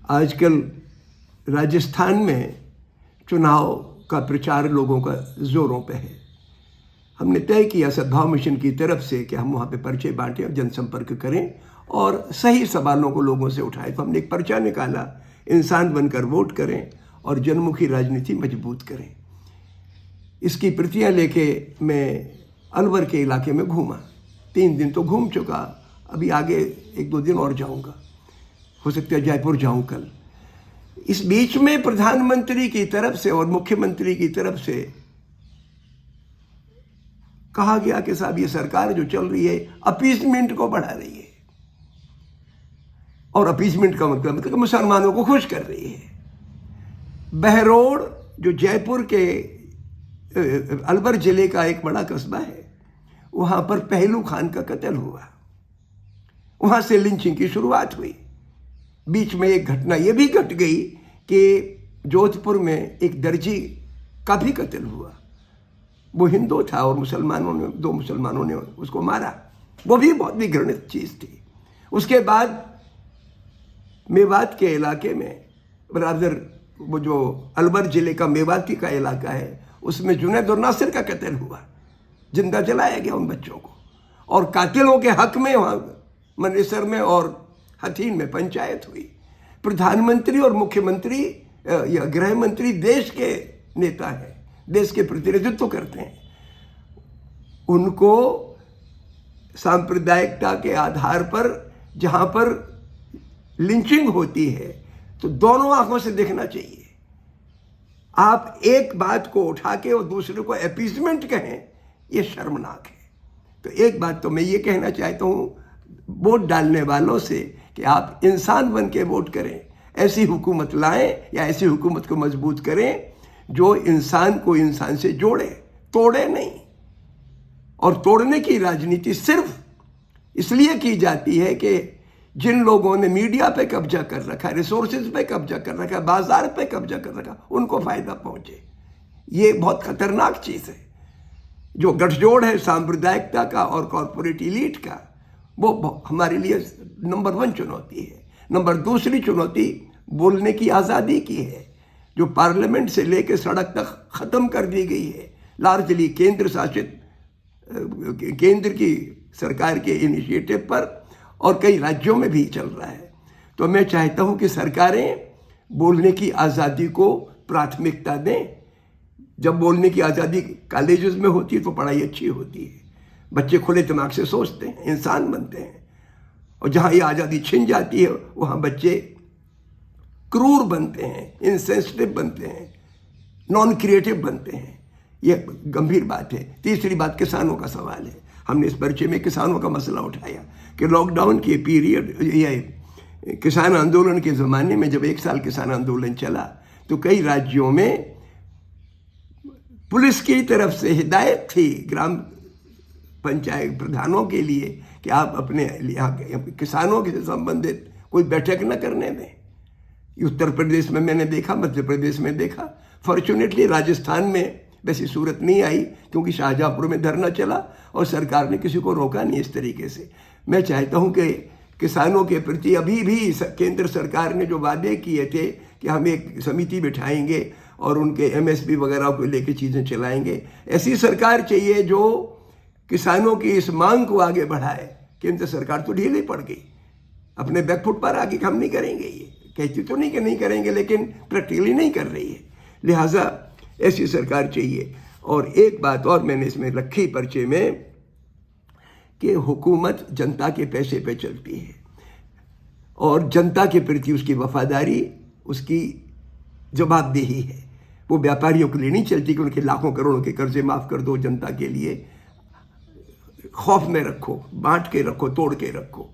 आजकल राजस्थान में चुनाव का प्रचार लोगों का जोरों पे है। हमने तय किया सद्भाव मिशन की तरफ से कि हम वहाँ पे पर्चे बांटें और जनसंपर्क करें और सही सवालों को लोगों से उठाएं। तो हमने एक पर्चा निकाला, इंसान बनकर वोट करें और जनमुखी राजनीति मजबूत करें। इसकी प्रतियां लेके मैं अलवर के इलाके में घूमा। 3 दिन तो घूम चुका, अभी आगे 1-2 दिन और जाऊंगा, हो सकता है जयपुर जाऊं कल। इस बीच में प्रधानमंत्री की तरफ से और मुख्यमंत्री की तरफ से कहा गया कि साहब ये सरकार जो चल रही है अपीसमेंट को बढ़ा रही है, और अपीसमेंट का मतलब मुसलमानों को खुश कर रही है। बहरोड जो जयपुर के अलवर जिले का एक बड़ा कस्बा है, वहां पर पहलू खान का कत्ल हुआ, वहां से लिंचिंग की शुरुआत हुई। बीच में एक घटना यह भी घट गई कि जोधपुर में एक दर्जी का भी कत्ल हुआ। वो हिंदू था और 2 मुसलमानों ने उसको मारा। वो भी बहुत ही घृणित चीज थी। उसके बाद मेवात के इलाके में बराबर वो जो अलवर जिले का मेवाती का इलाका है, उसमें जुनैद और नासिर का कत्ल हुआ। जिंदा जलाया गया उन बच्चों को, और कातिलों के हक में वहां मनेसर में और हथीन में पंचायत हुई। प्रधानमंत्री और मुख्यमंत्री या गृह मंत्री देश के नेता हैं, देश के प्रतिनिधित्व करते हैं। उनको सांप्रदायिकता के आधार पर जहां पर लिंचिंग होती है तो दोनों आंखों से देखना चाहिए। आप एक बात को उठा के और दूसरे को अपीसमेंट कहें, यह शर्मनाक है। तो एक बात तो मैं ये कहना चाहता हूं वोट डालने वालों से कि आप इंसान बन के वोट करें, ऐसी हुकूमत लाएं या ऐसी हुकूमत को मजबूत करें जो इंसान को इंसान से जोड़े, तोड़े नहीं। और तोड़ने की राजनीति सिर्फ इसलिए की जाती है कि जिन लोगों ने मीडिया पे कब्जा कर रखा है, रिसोर्सेज पे कब्जा कर रखा है, बाजार पे कब्जा कर रखा, उनको फायदा पहुंचे। ये बहुत खतरनाक चीज है। जो गठजोड़ है सांप्रदायिकता का और कॉर्पोरेट इलीट का, वो हमारे लिए नंबर 1 चुनौती है। नंबर 2 चुनौती बोलने की आज़ादी की है, जो पार्लियामेंट से लेकर सड़क तक ख़त्म कर दी गई है। लार्जली केंद्र की सरकार के इनिशिएटिव पर और कई राज्यों में भी चल रहा है। तो मैं चाहता हूं कि सरकारें बोलने की आज़ादी को प्राथमिकता दें। जब बोलने की आज़ादी कॉलेजेस में होती है तो पढ़ाई अच्छी होती है, बच्चे खुले दिमाग से सोचते हैं, इंसान बनते हैं। और जहां ये आज़ादी छिन जाती है वहां बच्चे क्रूर बनते हैं, इनसेंसिटिव बनते हैं, नॉन क्रिएटिव बनते हैं। यह गंभीर बात है। तीसरी बात किसानों का सवाल है। हमने इस पर्चे में किसानों का मसला उठाया कि लॉकडाउन के पीरियड, ये किसान आंदोलन के ज़माने में जब 1 साल किसान आंदोलन चला तो कई राज्यों में पुलिस की तरफ से हिदायत थी ग्राम पंचायत प्रधानों के लिए कि आप अपने यहाँ किसानों से संबंधित कोई बैठक न करने दें। उत्तर प्रदेश में मैंने देखा, मध्य प्रदेश में देखा। फॉर्चुनेटली राजस्थान में वैसी सूरत नहीं आई क्योंकि शाहजहांपुर में धरना चला और सरकार ने किसी को रोका नहीं इस तरीके से। मैं चाहता हूं कि किसानों के प्रति अभी भी केंद्र सरकार ने जो वादे किए थे कि हम एक समिति बिठाएंगे और उनके MSP वगैरह को लेकर चीज़ें चलाएंगे, ऐसी सरकार चाहिए जो किसानों की इस मांग को आगे बढ़ाए। केंद्र सरकार तो ढीली पड़ गई, अपने बैकफुट पर आगे हम नहीं करेंगे, ये कहती तो नहीं कि नहीं करेंगे लेकिन प्रैक्टिकली नहीं कर रही है। लिहाजा ऐसी सरकार चाहिए। और एक बात और मैंने इसमें रखी पर्चे में कि हुकूमत जनता के पैसे पे चलती है और जनता के प्रति उसकी वफादारी, उसकी जवाबदेही है। वो व्यापारियों के लिए नहीं चलती कि उनके लाखों करोड़ों के कर्जे माफ़ कर दो। जनता के लिए खौफ में रखो, बांट के रखो, तोड़ के रखो।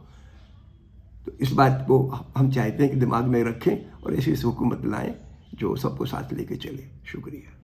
तो इस बात को हम चाहते हैं कि दिमाग में रखें और ऐसी हुकूमत लाएं जो सबको साथ लेके चले। शुक्रिया।